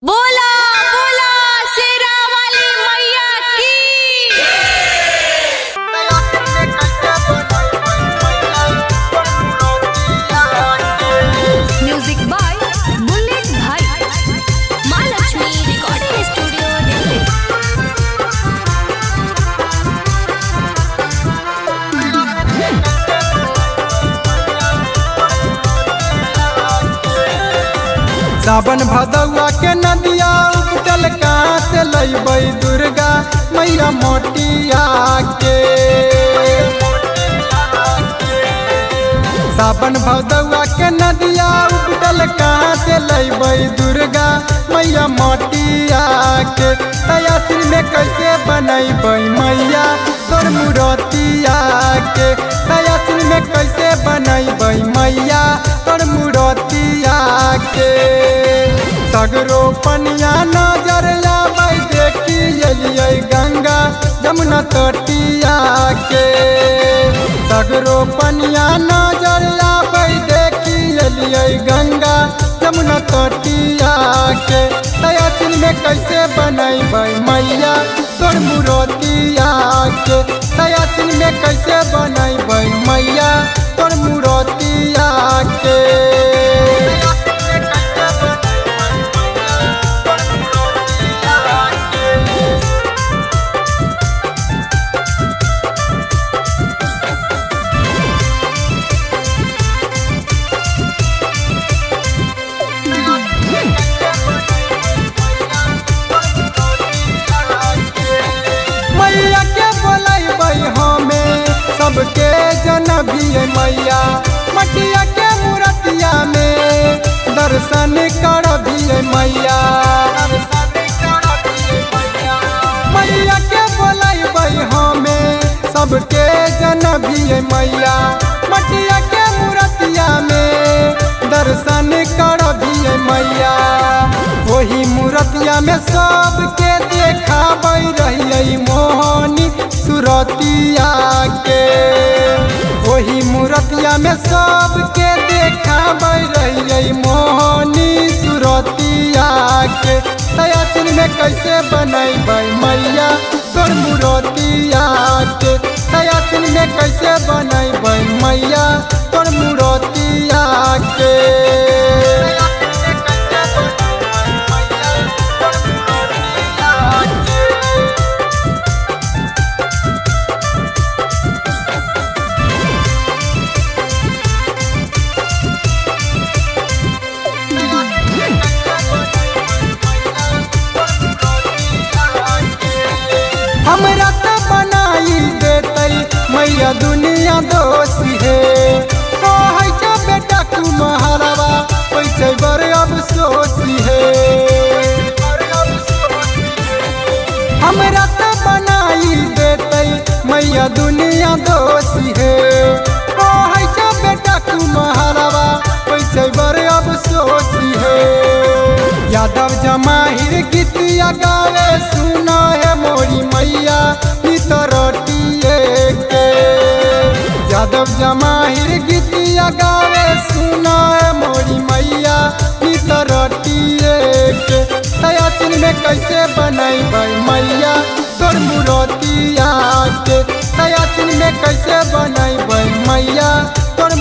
बोला बोला शेरा वाली मैया की। म्यूजिक बाय बुलेट भाई, माँ लक्ष्मी रिकॉर्डिंग स्टूडियो दिल्ली। सावन भदौआ के नदिया उबटल कहाँ से लैबै दुर्गा मैया मोटिया के। सावन भदौआ के नदिया उबटल कहाँ से लैबै दुर्गा मैया मोटिया के। तयासिन में कैसे बनैबै मैया तोर मूर्तिया के। तयासिन में कैसे बनैबै मैया तोर मूर्तिया के। सगरो पनिया नजर आबै देखी एलियै गंगा जमुना तटिया के। सगरो पनिया नजर आबै देखी एलियै गंगा जमुना तटिया के। तयासिन में कैसे बनैबै मैया तोर मूर्तिया के। तयासिन में कैसे बनैबै मैया तोर मूर्तिया के। मैया के बोलैबै हमें सबके जनबिए मैया मटिया के मूर्तिया में दर्शन करबिए मैया। मैया के बोलैबै हमें सबके जनबिए मैया मटिया के मूर्तिया में दर्शन करबिए मैया। वही मूर्तिया में सबके देखाबै रहियै मोहनी सुरतिया के। वही मूर्तिया में सबके देखाबै रहियै मोहनी सुरतिया के। तयासिन में कैसे बनैबै मैया तोर मूर्तिया के। तयासिन में कैसे बनैबै मैया तोर मूर्तिया के। हमरा तो बनाई देतै मैया दुनिया दोषी है। कहै छ बेटा कुम्हारवा पैसे बड़ अफसोसी है। हमरा तो बनाई देतै मैया दुनिया दोषी है। कहै छ बेटा कुम्हारवा पैसे बड़ अफसोसी है। यादव जमाहिर गीतिया गावे सुना है मोरी मैया नितरटिए के। यादव जमाहिर गीतिया गावे सुना है मोरी मैया नितरटिए के। तयासिन में कैसे बनैबै मैया तोर मूर्तिया के। तयासिन में कैसे बनैबै मैया तोर